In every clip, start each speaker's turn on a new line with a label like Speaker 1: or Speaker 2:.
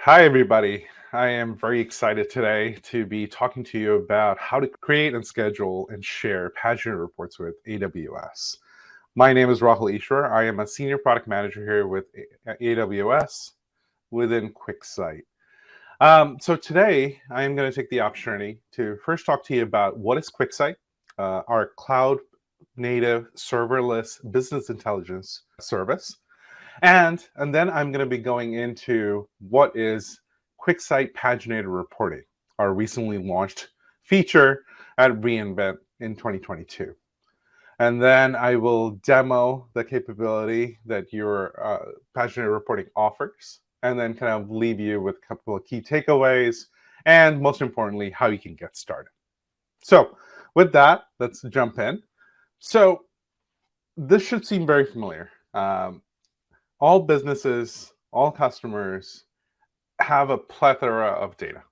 Speaker 1: Hi, everybody. I am very excited today to be talking to you about how to create and schedule and share Paginated Reports with AWS. My name is Rahul Ishwar. I am a senior product manager here with AWS within QuickSight. So today, I am going to take the opportunity to first talk to you about what is QuickSight, our cloud-native serverless business intelligence service. And then I'm going to be going into what is QuickSight Paginated Reporting, our recently launched feature at reInvent in 2022. And then I will demo the capability that your Paginated Reporting offers, and then kind of leave you with a couple of key takeaways, and most importantly, how you can get started. So with that, let's jump in. So this should seem very familiar. All businesses, all customers have a plethora of data.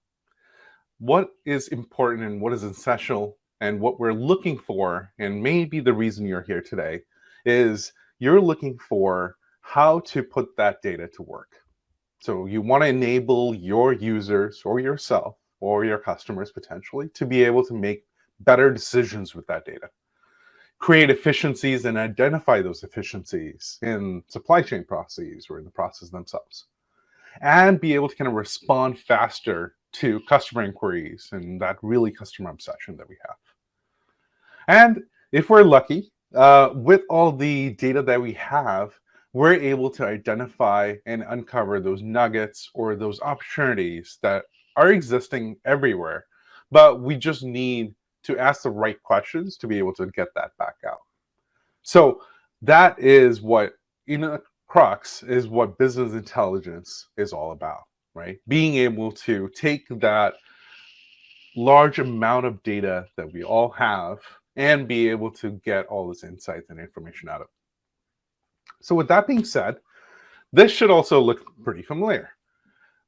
Speaker 1: What is important and what is essential and what we're looking for, and maybe the reason you're here today, is you're looking for how to put that data to work. So you want to enable your users or yourself or your customers potentially to be able to make better decisions with that data. Create efficiencies and identify those efficiencies in supply chain processes or in the process themselves. And be able to kind of respond faster to customer inquiries and that really customer obsession that we have. And if we're lucky, with all the data that we have, we're able to identify and uncover those nuggets or those opportunities that are existing everywhere, but we just need to ask the right questions to be able to get that back out. So that is what, in a crux, is what business intelligence is all about, right? Being able to take that large amount of data that we all have and be able to get all this insights and information out of it. So with that being said, this should also look pretty familiar.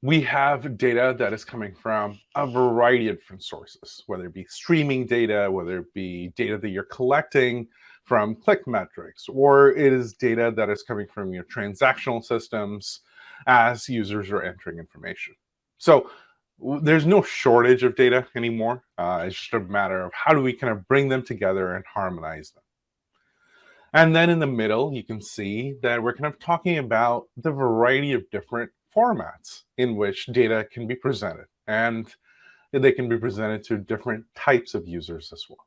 Speaker 1: We have data that is coming from a variety of different sources, whether it be streaming data, whether it be data that you're collecting from click metrics, or it is data that is coming from your transactional systems as users are entering information. So there's no shortage of data anymore. It's just a matter of how do we kind of bring them together and harmonize them. And then in the middle, you can see that we're kind of talking about the variety of different formats in which data can be presented, and they can be presented to different types of users as well.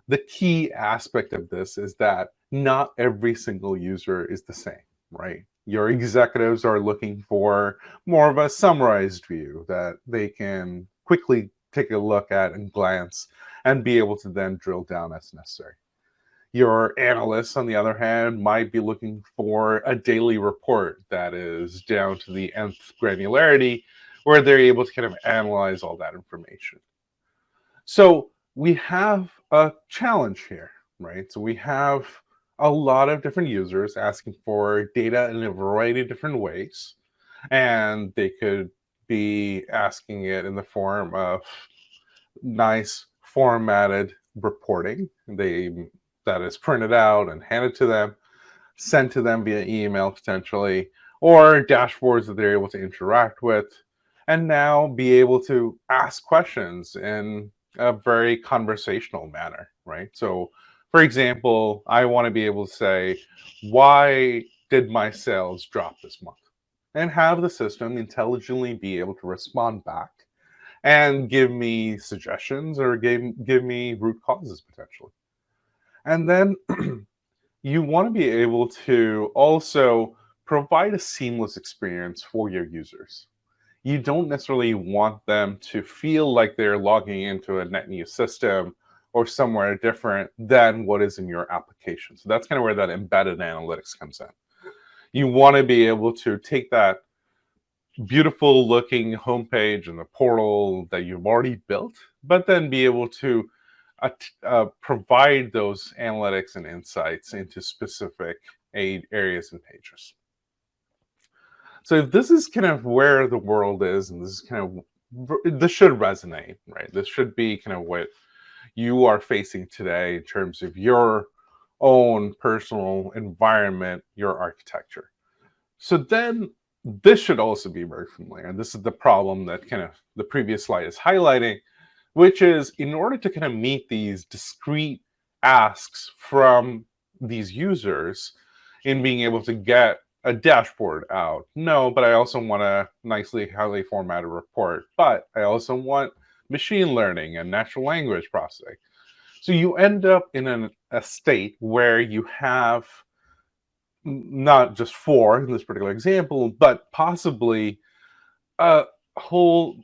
Speaker 1: The key aspect of this is that not every single user is the same, right? Your executives are looking for more of a summarized view that they can quickly take a look at and glance and be able to then drill down as necessary. Your analysts, on the other hand, might be looking for a daily report that is down to the nth granularity, where they're able to kind of analyze all that information. So we have a challenge here, right? So we have a lot of different users asking for data in a variety of different ways, and they could be asking it in the form of nice formatted reporting. That is printed out and handed to them, sent to them via email potentially, or dashboards that they're able to interact with, and now be able to ask questions in a very conversational manner, right? So, for example, I want to be able to say, why did my sales drop this month? And have the system intelligently be able to respond back and give me suggestions or give me root causes potentially. And then you want to be able to also provide a seamless experience for your users. You don't necessarily want them to feel like they're logging into a net new system or somewhere different than what is in your application. So that's kind of where that embedded analytics comes in. You want to be able to take that beautiful looking homepage and the portal that you've already built, but then be able to provide those analytics and insights into specific areas and pages. So if this is kind of where the world is, and this is kind of, this should resonate, right? This should be kind of what you are facing today in terms of your own personal environment, your architecture. So then this should also be very familiar. And this is the problem that kind of the previous slide is highlighting, which is in order to kind of meet these discrete asks from these users in being able to get a dashboard out. No, but I also want a nicely, highly formatted report. But I also want machine learning and natural language processing. So you end up in a state where you have not just 4 in this particular example, but possibly a whole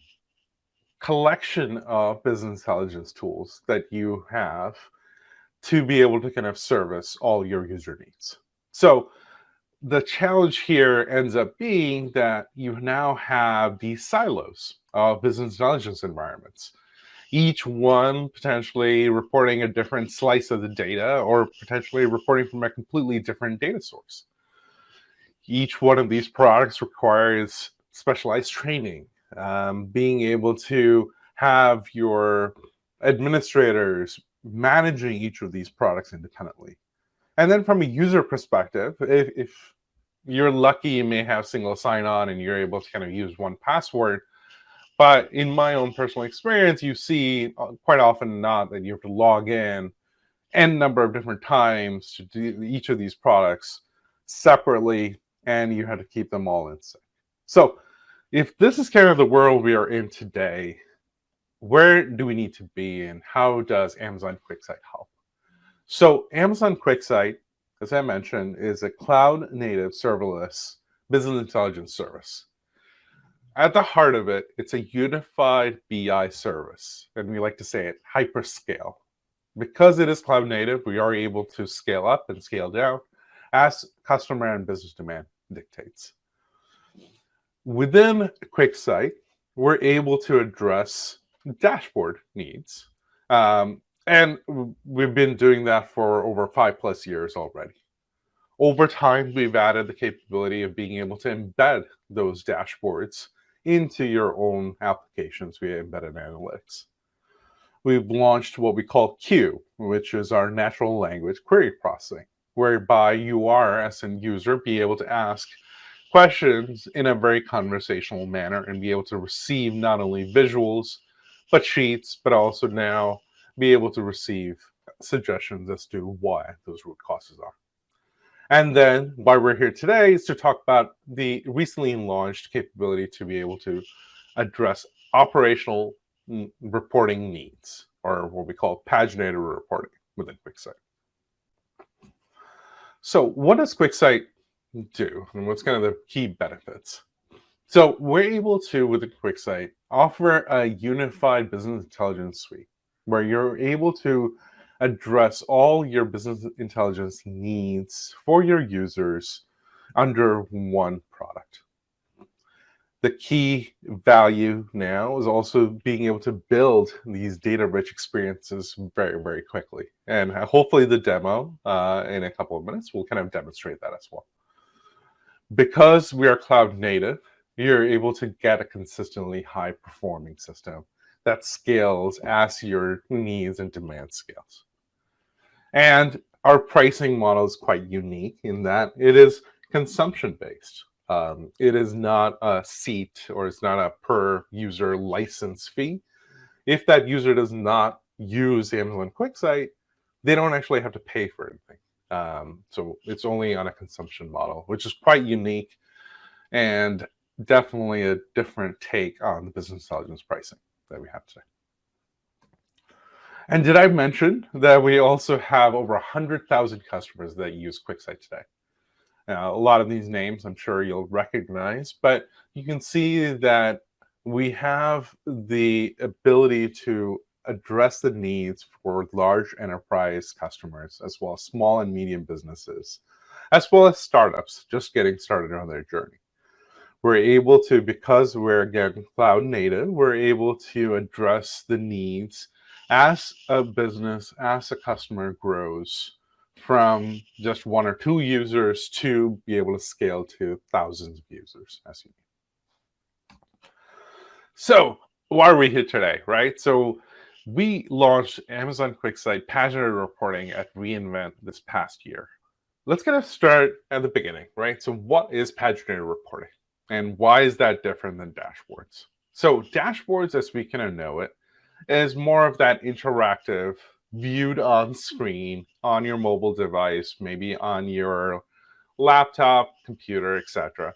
Speaker 1: collection of business intelligence tools that you have to be able to kind of service all your user needs. So the challenge here ends up being that you now have these silos of business intelligence environments, each one potentially reporting a different slice of the data or potentially reporting from a completely different data source. Each one of these products requires specialized training, being able to have your administrators managing each of these products independently. And then from a user perspective, if you're lucky, you may have single sign-on and you're able to kind of use one password. But in my own personal experience, you see quite often not that you have to log in n number of different times to do each of these products separately, and you have to keep them all in sync. So if this is kind of the world we are in today, where do we need to be and how does Amazon QuickSight help? So Amazon QuickSight, as I mentioned, is a cloud-native serverless business intelligence service. At the heart of it, it's a unified BI service, and we like to say it hyperscale. Because it is cloud-native, we are able to scale up and scale down as customer and business demand dictates. Within QuickSight, we're able to address dashboard needs. And we've been doing that for over 5+ years already. Over time, we've added the capability of being able to embed those dashboards into your own applications via embedded analytics. We've launched what we call Q, which is our natural language query processing, whereby you are, as a user, be able to ask questions in a very conversational manner and be able to receive not only visuals, but sheets, but also now be able to receive suggestions as to why those root causes are. And then why we're here today is to talk about the recently launched capability to be able to address operational reporting needs, or what we call paginated reporting within QuickSight. So what does QuickSight do, and what's kind of the key benefits? So we're able to, with the QuickSight, offer a unified business intelligence suite where you're able to address all your business intelligence needs for your users under one product. The key value now is also being able to build these data-rich experiences very, very quickly. And hopefully the demo in a couple of minutes will kind of demonstrate that as well. Because we are cloud native, you're able to get a consistently high-performing system that scales as your needs and demand scales. And our pricing model is quite unique in that it is consumption-based. It is not a seat or it's not a per user license fee. If that user does not use Amazon QuickSight, they don't actually have to pay for anything. So it's only on a consumption model, which is quite unique and definitely a different take on the business intelligence pricing that we have today. And did I mention that we also have over 100,000 customers that use QuickSight today? Now, a lot of these names I'm sure you'll recognize, but you can see that we have the ability to address the needs for large enterprise customers, as well as small and medium businesses, as well as startups just getting started on their journey. We're able to, because we're, again, cloud native, we're able to address the needs as a business, as a customer grows from just 1 or 2 users to be able to scale to thousands of users as you need. So why are we here today, right? So We launched Amazon QuickSight Paginated Reporting at reInvent this past year. Let's get us start at the beginning, right? So what is paginated reporting? And why is that different than dashboards? So dashboards, as we kind of know it, is more of that interactive, viewed on screen, on your mobile device, maybe on your laptop, computer, etc.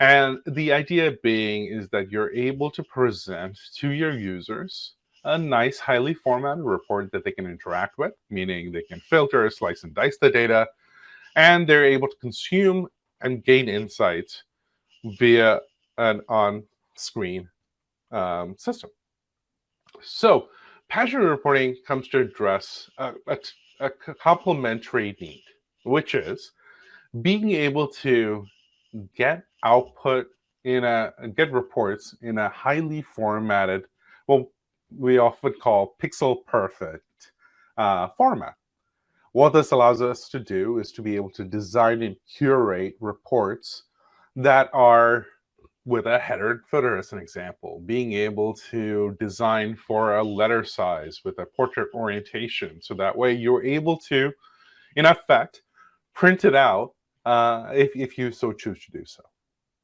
Speaker 1: And the idea being is that you're able to present to your users a nice, highly formatted report that they can interact with, meaning they can filter, slice, and dice the data, and they're able to consume and gain insights via an on-screen system. So, paginated reporting comes to address a complementary need, which is being able to get output get reports in a highly formatted, well, we often call pixel perfect format. What this allows us to do is to be able to design and curate reports that are with a header and footer as an example, being able to design for a letter size with a portrait orientation. So that way you're able to, in effect, print it out if you so choose to do so.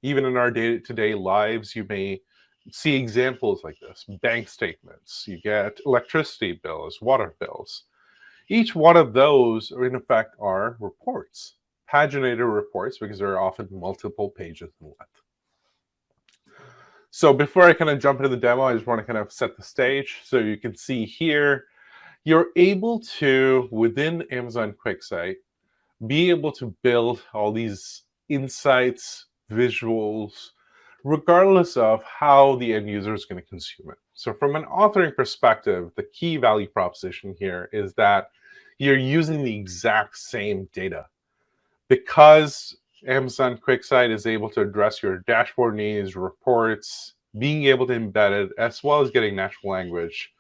Speaker 1: Even in our day-to-day lives, you may see examples like this. Bank statements, you get electricity bills, water bills. Each one of those, in effect, are reports, paginated reports, because they're often multiple pages in length. So before I kind of jump into the demo, I just want to kind of set the stage. So you can see here, you're able to, within Amazon QuickSight, be able to build all these insights, visuals, regardless of how the end user is going to consume it. So from an authoring perspective, the key value proposition here is that you're using the exact same data. Because Amazon QuickSight is able to address your dashboard needs, reports, being able to embed it, as well as getting natural language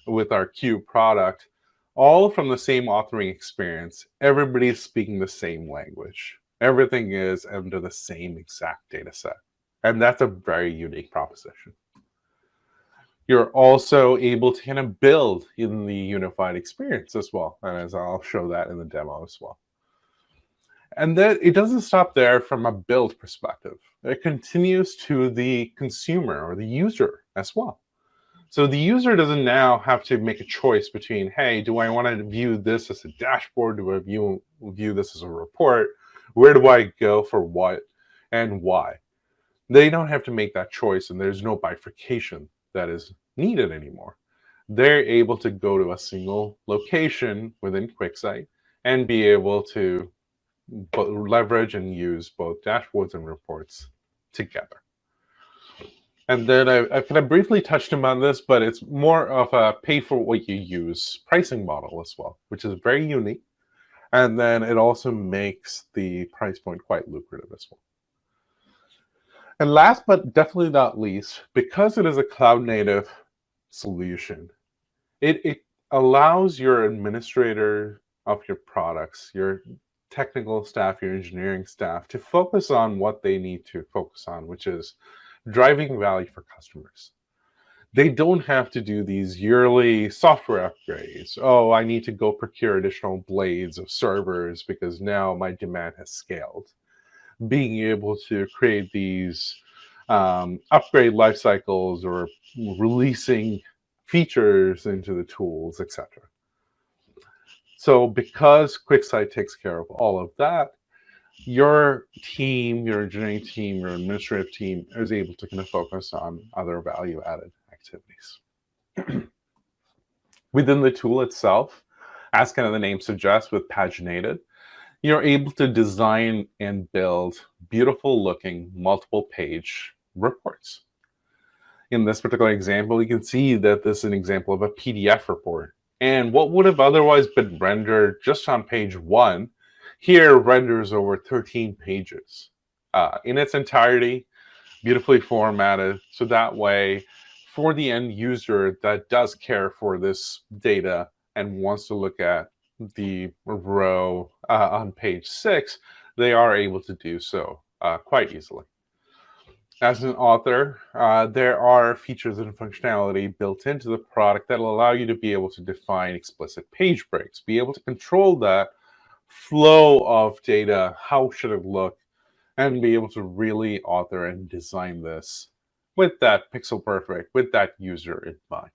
Speaker 1: with our Q product, all from the same authoring experience. Everybody's speaking the same language. Everything is under the same exact data set. And that's a very unique proposition. You're also able to kind of build in the unified experience as well. And as I'll show that in the demo as well. And then it doesn't stop there from a build perspective. It continues to the consumer or the user as well. So the user doesn't now have to make a choice between, hey, do I want to view this as a dashboard? Do I view this as a report? Where do I go for what and why? They don't have to make that choice, and there's no bifurcation that is needed anymore. They're able to go to a single location within QuickSight and be able to leverage and use both dashboards and reports together. And then I've kind of briefly touched on this, but it's more of a pay for what you use pricing model as well, which is very unique. And then it also makes the price point quite lucrative as well. And last but definitely not least, because it is a cloud native solution, it allows your administrator of your products, your technical staff, your engineering staff, to focus on what they need to focus on, which is driving value for customers. They don't have to do these yearly software upgrades. Oh, I need to go procure additional blades of servers because now my demand has scaled. Being able to create these upgrade life cycles or releasing features into the tools, etc. So because QuickSight takes care of all of that, your team, your engineering team, your administrative team is able to kind of focus on other value-added activities. Within the tool itself, as kind of the name suggests with paginated, you're able to design and build beautiful looking multiple page reports. In this particular example, you can see that this is an example of a PDF report. And what would have otherwise been rendered just on page 1, here renders over 13 pages in its entirety, beautifully formatted. So that way, for the end user that does care for this data and wants to look at the row on page 6, they are able to do so quite easily. As an author, there are features and functionality built into the product that will allow you to be able to define explicit page breaks, be able to control that flow of data, how should it look, and be able to really author and design this with that pixel perfect, with that user in mind.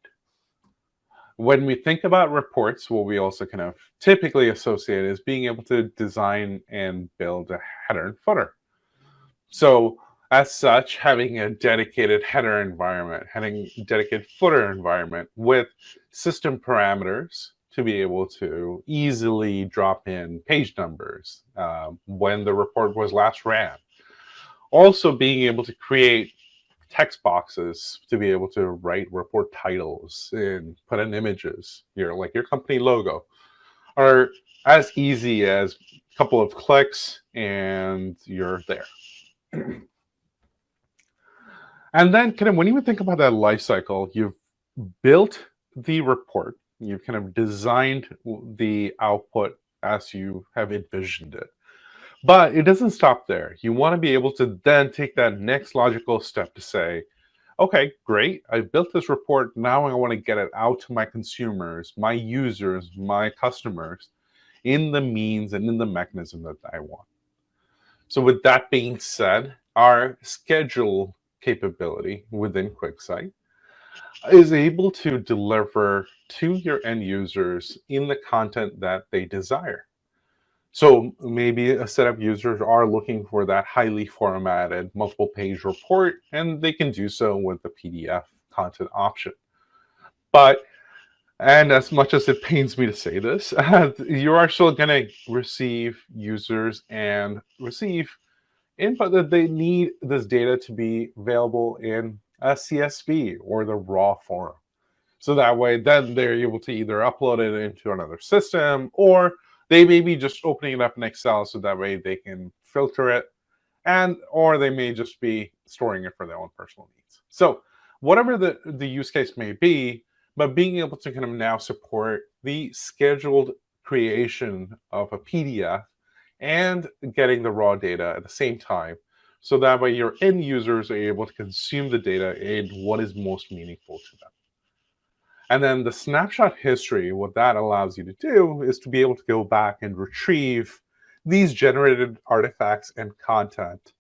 Speaker 1: When we think about reports, what we also kind of typically associate is being able to design and build a header and footer. So, as such, having a dedicated header environment, having a dedicated footer environment with system parameters to be able to easily drop in page numbers when the report was last ran. Also, being able to create text boxes to be able to write report titles and put in images, your company logo, are as easy as a couple of clicks and you're there. And then kind of when you think about that life cycle, you've built the report, you've kind of designed the output as you have envisioned it. But it doesn't stop there. You want to be able to then take that next logical step to say, okay, great, I built this report. Now I want to get it out to my consumers, my users, my customers in the means and in the mechanism that I want. So with that being said, our schedule capability within QuickSight is able to deliver to your end users in the content that they desire. So maybe a set of users are looking for that highly formatted multiple page report, and they can do so with the PDF content option. But, and as much as it pains me to say this, you are still going to receive users and receive input that they need this data to be available in a CSV or the raw form. So that way, then they're able to either upload it into another system, or they may be just opening it up in Excel so that way they can filter it, or they may just be storing it for their own personal needs. So whatever the use case may be, but being able to kind of now support the scheduled creation of a PDF and getting the raw data at the same time. So that way your end users are able to consume the data in what is most meaningful to them. And then the snapshot history, what that allows you to do is to be able to go back and retrieve these generated artifacts and content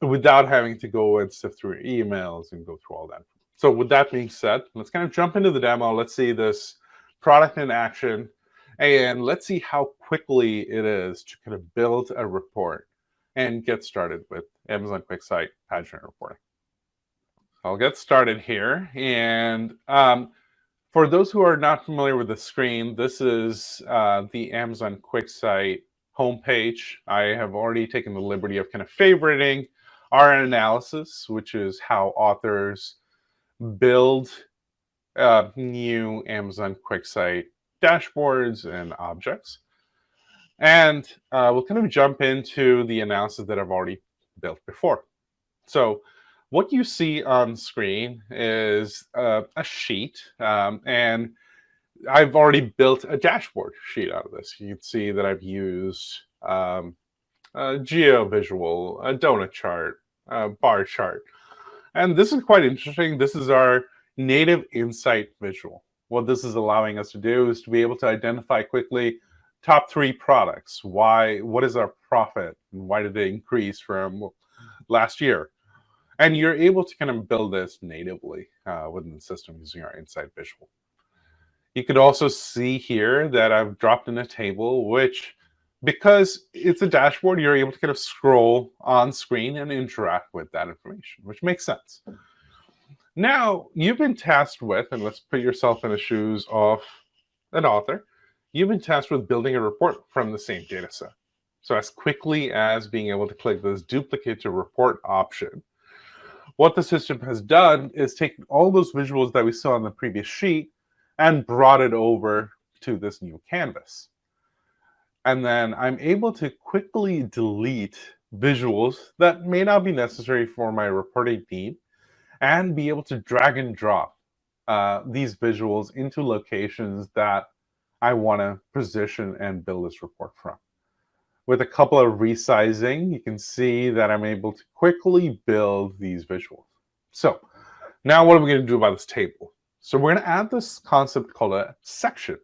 Speaker 1: without having to go and sift through emails and go through all that. So with that being said, let's kind of jump into the demo. Let's see this product in action, and let's see how quickly it is to kind of build a report and get started with Amazon QuickSight paginated reporting. I'll get started here. And for those who are not familiar with the screen, this is the Amazon QuickSight homepage. I have already taken the liberty of kind of favoriting our analysis, which is how authors build new Amazon QuickSight dashboards and objects. And we'll kind of jump into the analysis that I've already built before. So what you see on screen is a sheet, and I've already built a dashboard sheet out of this. You can see that I've used a GeoVisual, a donut chart, a bar chart. And this is quite interesting. This is our native insight visual. What this is allowing us to do is to be able to identify quickly top 3 products. What is our profit? And why did it increase from last year? And you're able to kind of build this natively within the system using our insight visual. You could also see here that I've dropped in a table, which, because it's a dashboard, you're able to kind of scroll on screen and interact with that information, which makes sense. Now, you've been tasked with, and let's put yourself in the shoes of an author, you've been tasked with building a report from the same data set. So as quickly as being able to click this duplicate to report option, what the system has done is taken all those visuals that we saw on the previous sheet and brought it over to this new canvas. And then I'm able to quickly delete visuals that may not be necessary for my reporting need and be able to drag and drop these visuals into locations that I want to position and build this report from. With a couple of resizing, you can see that I'm able to quickly build these visuals. So now what are we going to do about this table? So we're going to add this concept called a section.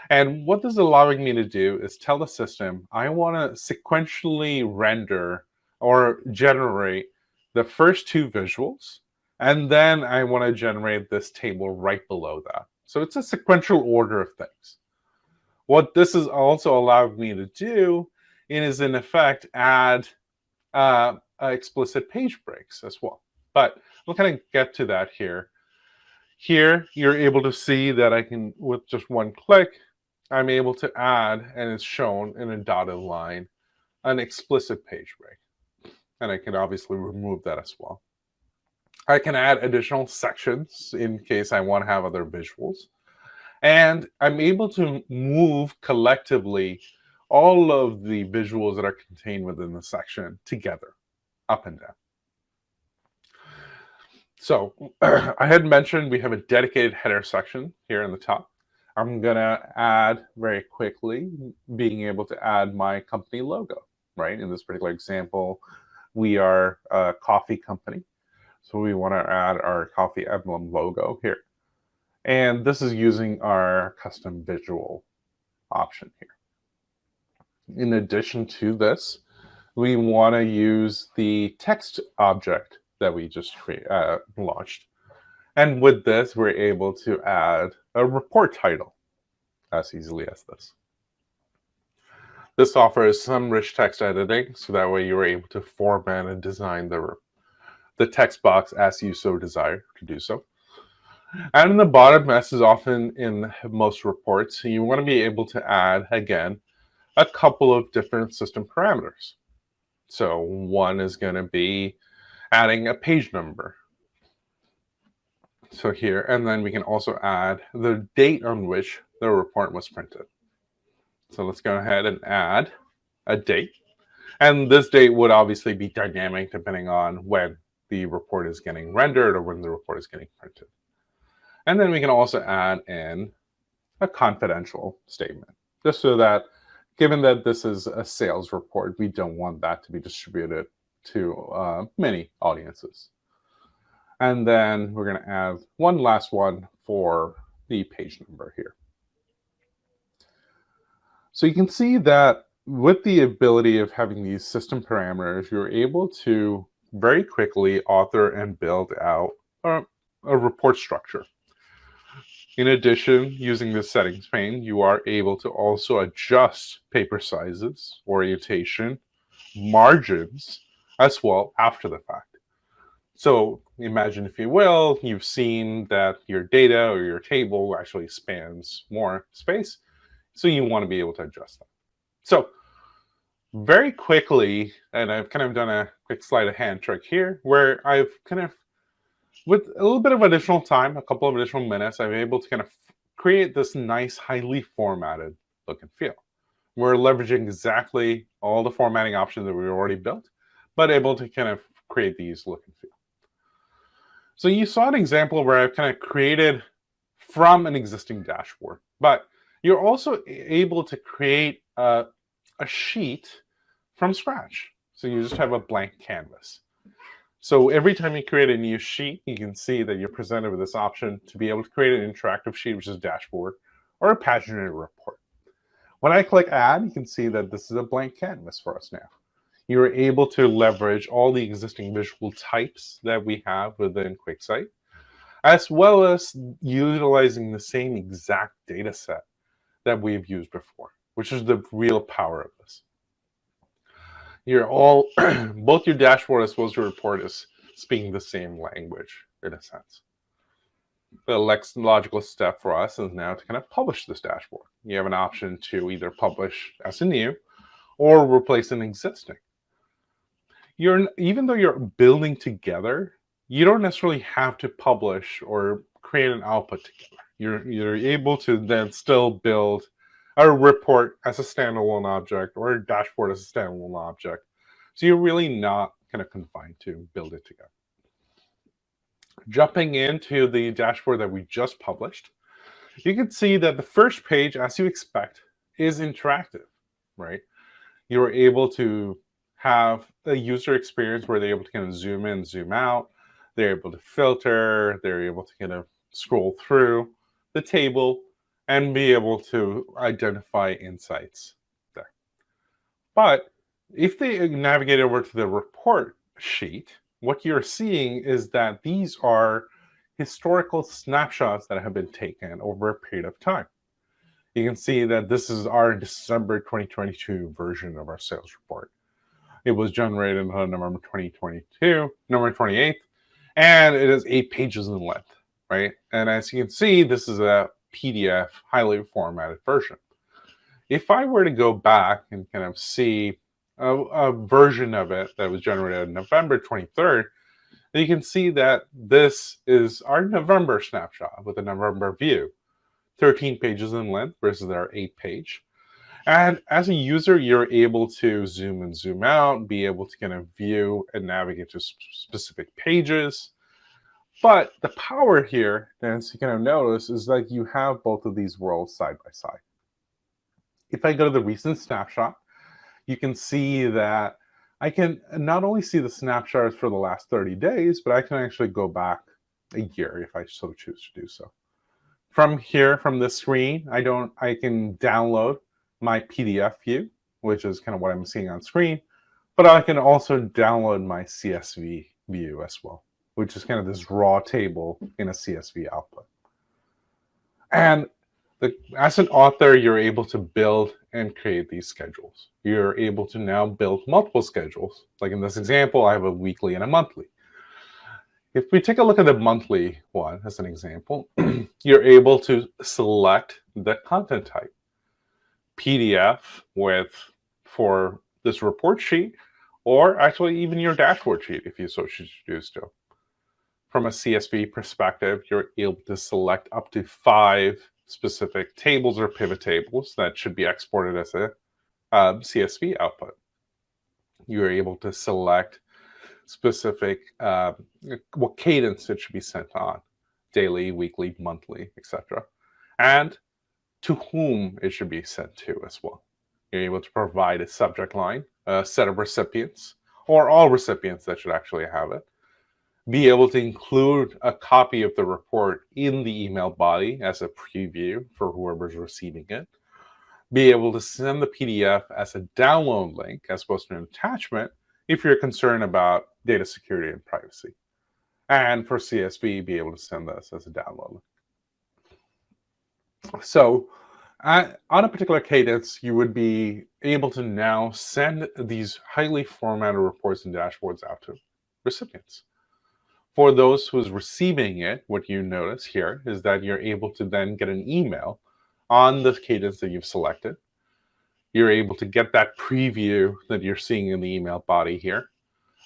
Speaker 1: And what this is allowing me to do is tell the system, I want to sequentially render or generate the first two visuals, and then I want to generate this table right below that. So it's a sequential order of things. What this is also allowing me to do is, in effect, add explicit page breaks as well. But we'll kind of get to that here. Here, you're able to see that I can, with just one click, I'm able to add, and it's shown in a dotted line, an explicit page break. And I can obviously remove that as well. I can add additional sections in case I want to have other visuals. And I'm able to move collectively all of the visuals that are contained within the section together, up and down. So I had mentioned we have a dedicated header section here in the top. I'm going to add very quickly, being able to add my company logo, right? In this particular example, we are a coffee company. So we want to add our coffee emblem logo here. And this is using our custom visual option here. In addition to this, we want to use the text object that we just launched. And with this, we're able to add a report title as easily as this. This offers some rich text editing, so that way you're able to format and design the text box as you so desire to do so. And in the bottom, as is often in most reports, you want to be able to add, again, a couple of different system parameters. So one is going to be adding a page number. So here, and then we can also add the date on which the report was printed. So let's go ahead and add a date. And this date would obviously be dynamic depending on when the report is getting rendered or when the report is getting printed. And then we can also add in a confidential statement, just so that given that this is a sales report, we don't want that to be distributed to many audiences. And then we're going to add one last one for the page number here. So you can see that with the ability of having these system parameters, you're able to very quickly author and build out a report structure. In addition, using the settings pane, you are able to also adjust paper sizes, orientation, margins, as well after the fact. So imagine, if you will, you've seen that your data or your table actually spans more space, so you want to be able to adjust that. So very quickly, and I've kind of done a quick sleight of hand trick here, where I've kind of, with a little bit of additional time, a couple of additional minutes, I'm able to kind of create this nice, highly formatted look and feel. We're leveraging exactly all the formatting options that we already built, but able to kind of create these look and feel. So you saw an example where I've kind of created from an existing dashboard, but you're also able to create a sheet from scratch. So you just have a blank canvas. So every time you create a new sheet, you can see that you're presented with this option to be able to create an interactive sheet, which is a dashboard, or a paginated report. When I click add, you can see that this is a blank canvas for us now. You're able to leverage all the existing visual types that we have within QuickSight, as well as utilizing the same exact data set that we've used before, which is the real power of this. You're all, both your dashboard as well as your report is speaking the same language in a sense. The next logical step for us is now to kind of publish this dashboard. You have an option to either publish as a new or replace an existing. Even though you're building together, you don't necessarily have to publish or create an output together. You're able to then still build a report as a standalone object or a dashboard as a standalone object. So you're really not kind of confined to build it together. Jumping into the dashboard that we just published, you can see that the first page, as you expect, is interactive, right? you're able to have a user experience where they're able to kind of zoom in, zoom out. They're able to filter. They're able to kind of scroll through the table and be able to identify insights there. But if they navigate over to the report sheet, what you're seeing is that these are historical snapshots that have been taken over a period of time. You can see that this is our December 2022 version of our sales report. It was generated on November 2022, November 28th, and it is 8 pages in length, right? And as you can see, this is a PDF, highly formatted version. If I were to go back and kind of see a version of it that was generated on November 23rd, you can see that this is our November snapshot with a November view, 13 pages in length versus our 8-page. And as a user, you're able to zoom and zoom out, be able to kind of view and navigate to specific pages. But the power here, as you kind of notice, is that you have both of these worlds side by side. If I go to the recent snapshot, you can see that I can not only see the snapshots for the last 30 days, but I can actually go back a year if I so choose to do so. From here, from this screen, I can download my PDF view, which is kind of what I'm seeing on screen, but I can also download my CSV view as well, which is kind of this raw table in a CSV output. And as an author, you're able to build and create these schedules. You're able to now build multiple schedules. Like in this example, I have a weekly and a monthly. If we take a look at the monthly one as an example, you're able to select the content type. PDF for this report sheet, or actually even your dashboard sheet if you so choose to do so. From a CSV perspective, you're able to select up to 5 specific tables or pivot tables that should be exported as a CSV output. You're able to select specific what cadence it should be sent on, daily, weekly, monthly, etc. And to whom it should be sent to as well. You're able to provide a subject line, a set of recipients, or all recipients that should actually have it. Be able to include a copy of the report in the email body as a preview for whoever's receiving it. Be able to send the PDF as a download link as opposed to an attachment if you're concerned about data security and privacy. And for CSV, be able to send this as a download link. So on a particular cadence, you would be able to now send these highly formatted reports and dashboards out to recipients. For those who's receiving it, what you notice here is that you're able to then get an email on the cadence that you've selected. You're able to get that preview that you're seeing in the email body here,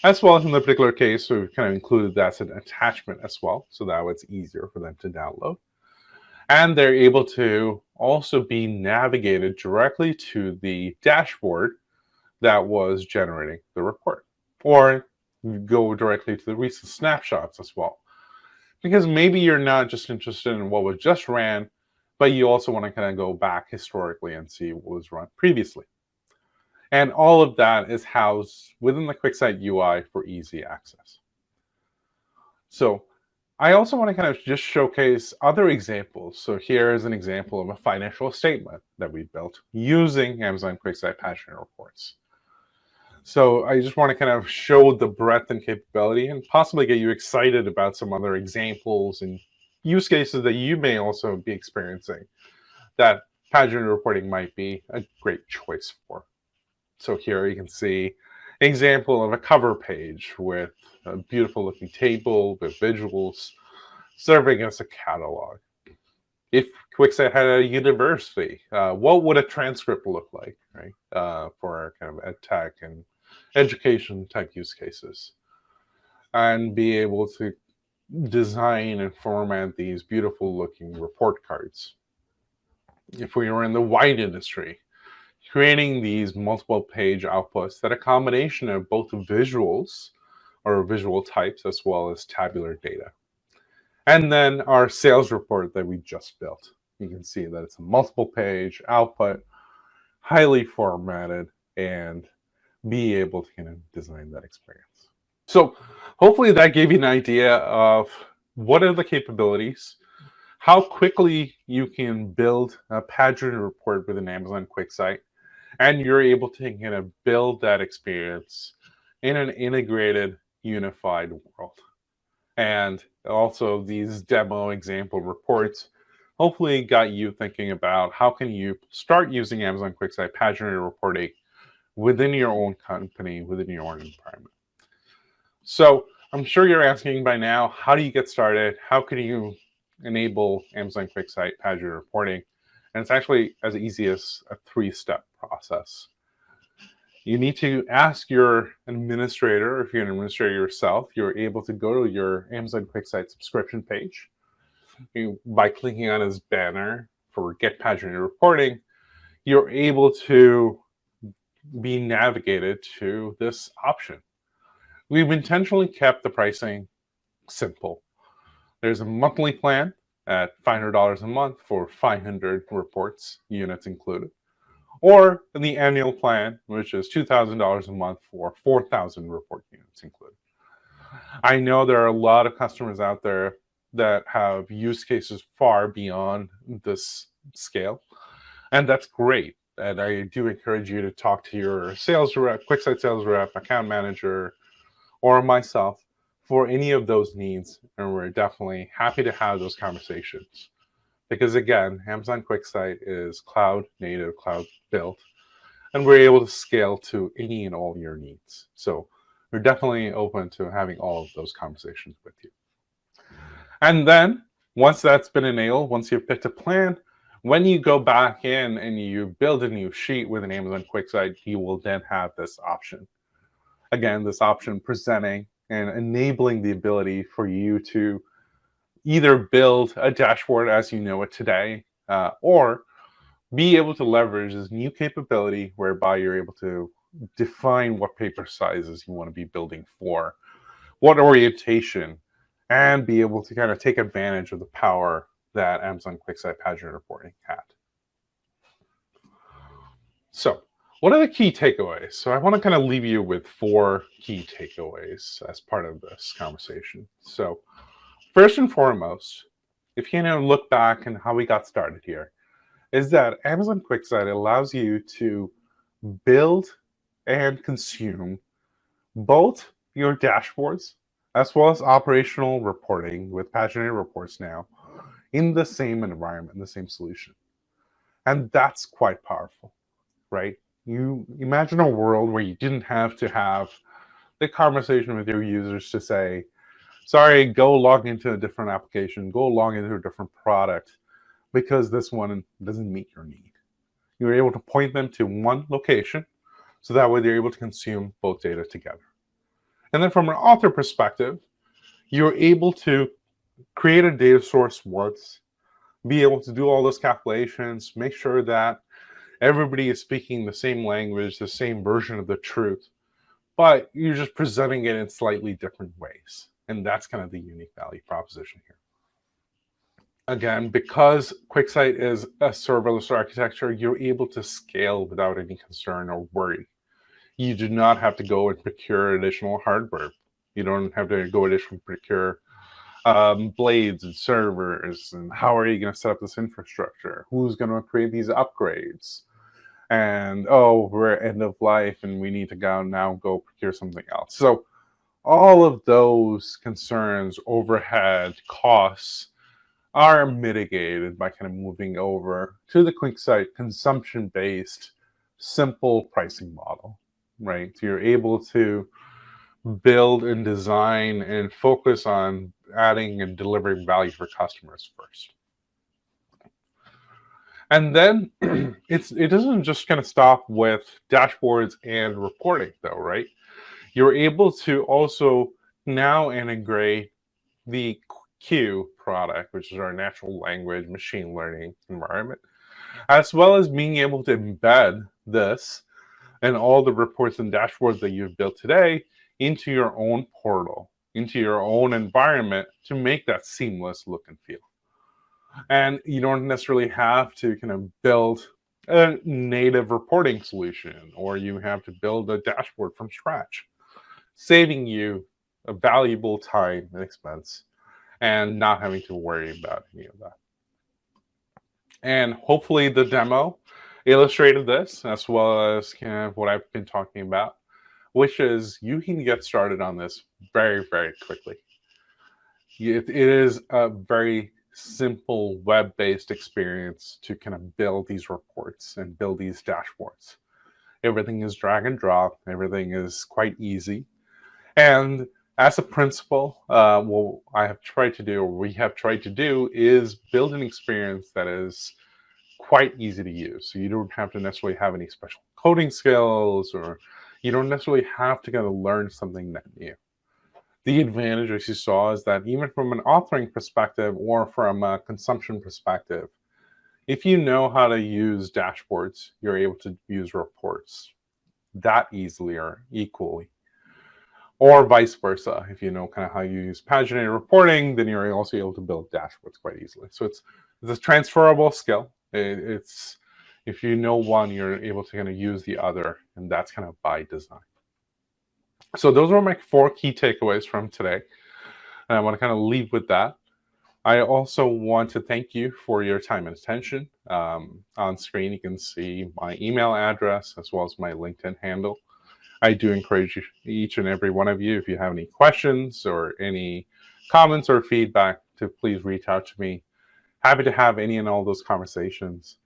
Speaker 1: as well as in the particular case, we've kind of included that as an attachment as well, so that way it's easier for them to download. And they're able to also be navigated directly to the dashboard that was generating the report, or go directly to the recent snapshots as well. Because maybe you're not just interested in what was just ran, but you also want to kind of go back historically and see what was run previously. And all of that is housed within the QuickSight UI for easy access. So I also want to kind of just showcase other examples. So here is an example of a financial statement that we built using Amazon QuickSight Paginated Reports. So I just want to kind of show the breadth and capability and possibly get you excited about some other examples and use cases that you may also be experiencing that paginated reporting might be a great choice for. So here you can see an example of a cover page with a beautiful looking table with visuals serving as a catalog. If QuickSight had a university, what would a transcript look like, right? For kind of ed tech and education type use cases, and be able to design and format these beautiful looking report cards. If we were in the wine industry, creating these multiple page outputs that a combination of both visuals or visual types as well as tabular data. And then our sales report that we just built. You can see that it's a multiple page output, highly formatted, and be able to kind of design that experience. So hopefully that gave you an idea of what are the capabilities, how quickly you can build a paginated report with an Amazon QuickSight, and you're able to kind of build that experience in an integrated, unified world. And also these demo example reports hopefully got you thinking about how can you start using Amazon QuickSight paginated reporting within your own company, within your own environment. So I'm sure you're asking by now, how do you get started? How can you enable Amazon QuickSight paginated reporting? And it's actually as easy as a 3-step process. You need to ask your administrator, if you're an administrator yourself, you're able to go to your Amazon QuickSight subscription page. By clicking on his banner for Get Paginated Reporting, you're able to be navigated to this option. We've intentionally kept the pricing simple. There's a monthly plan at $500 a month for 500 reports, units included, or the annual plan, which is $2,000 a month for 4,000 report units included. I know there are a lot of customers out there that have use cases far beyond this scale, and that's great. And I do encourage you to talk to your sales rep, QuickSight sales rep, account manager, or myself for any of those needs. And we're definitely happy to have those conversations. Because again, Amazon QuickSight is cloud native, cloud built, and we're able to scale to any and all your needs. So we're definitely open to having all of those conversations with you. And then once that's been enabled, once you've picked a plan, when you go back in and you build a new sheet with an Amazon QuickSight, you will then have this option. Again, this option presenting and enabling the ability for you to either build a dashboard as you know it today, or be able to leverage this new capability whereby you're able to define what paper sizes you want to be building for, what orientation, and be able to kind of take advantage of the power that Amazon QuickSight paginated reporting had. So what are the key takeaways? So I want to kind of leave you with 4 key takeaways as part of this conversation. So first and foremost, if you look back and how we got started here, is that Amazon QuickSight allows you to build and consume both your dashboards as well as operational reporting with paginated reports now in the same environment, in the same solution. And that's quite powerful, right? You imagine a world where you didn't have to have the conversation with your users to say, sorry, go log into a different application, go log into a different product because this one doesn't meet your need. You're able to point them to one location so that way they're able to consume both data together. And then from an author perspective, you're able to create a data source once, be able to do all those calculations, make sure that everybody is speaking the same language, the same version of the truth, but you're just presenting it in slightly different ways. And that's kind of the unique value proposition here. Again, because QuickSight is a serverless architecture, you're able to scale without any concern or worry. You do not have to go and procure additional hardware. You don't have to go additionally procure blades and servers. And how are you going to set up this infrastructure? Who's going to create these upgrades? And, oh, we're at end of life and we need to go procure something else. So all of those concerns, overhead, costs, are mitigated by kind of moving over to the QuickSight consumption-based, simple pricing model, right? So you're able to build and design and focus on adding and delivering value for customers first. And then it doesn't just kind of stop with dashboards and reporting though, right? You're able to also now integrate the Q product, which is our natural language machine learning environment, as well as being able to embed this and all the reports and dashboards that you've built today into your own portal, into your own environment to make that seamless look and feel. And you don't necessarily have to kind of build a native reporting solution, or you have to build a dashboard from scratch, saving you a valuable time and expense and not having to worry about any of that. And hopefully the demo illustrated this, as well as kind of what I've been talking about, which is you can get started on this very, very quickly. It is a very simple web-based experience to kind of build these reports and build these dashboards. Everything is drag and drop. Everything is quite easy. And as a principal, what I have tried to do, or we have tried to do, is build an experience that is quite easy to use. So you don't have to necessarily have any special coding skills, or you don't necessarily have to kind of learn something that new. The advantage, as you saw, is that even from an authoring perspective or from a consumption perspective, if you know how to use dashboards, you're able to use reports that easily or equally. Or vice versa. If you know kind of how you use paginated reporting, then you're also able to build dashboards quite easily. So it's a transferable skill. It's if you know one, you're able to kind of use the other, and that's kind of by design. So those were my 4 key takeaways from today, and I want to kind of leave with that. I also want to thank you for your time and attention. On screen, you can see my email address as well as my LinkedIn handle. I do encourage each and every one of you, if you have any questions or any comments or feedback, to please reach out to me. Happy to have any and all those conversations.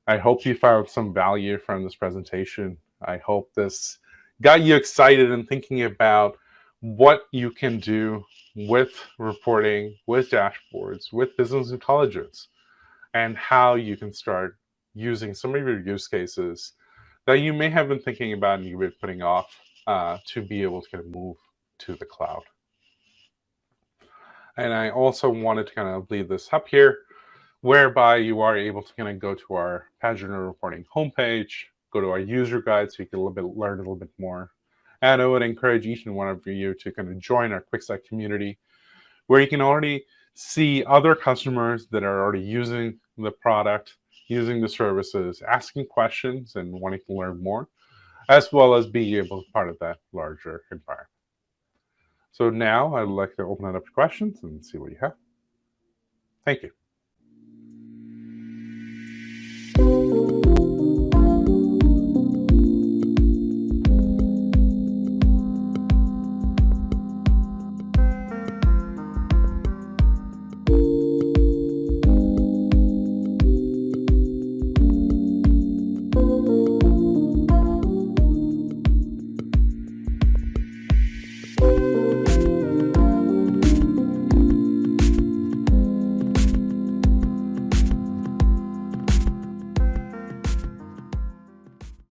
Speaker 1: I hope you found some value from this presentation. I hope this got you excited and thinking about what you can do with reporting, with dashboards, with business intelligence, and how you can start using some of your use cases that you may have been thinking about and you've been putting off to be able to kind of move to the cloud. And I also wanted to kind of leave this up here, whereby you are able to kind of go to our Paginated Reporting homepage, go to our user guide so you can learn a little bit more. And I would encourage each and one of you to kind of join our QuickSight community, where you can already see other customers that are already using the product, using the services, asking questions and wanting to learn more, as well as being able to be part of that larger environment. So now I'd like to open it up to questions and see what you have. Thank you.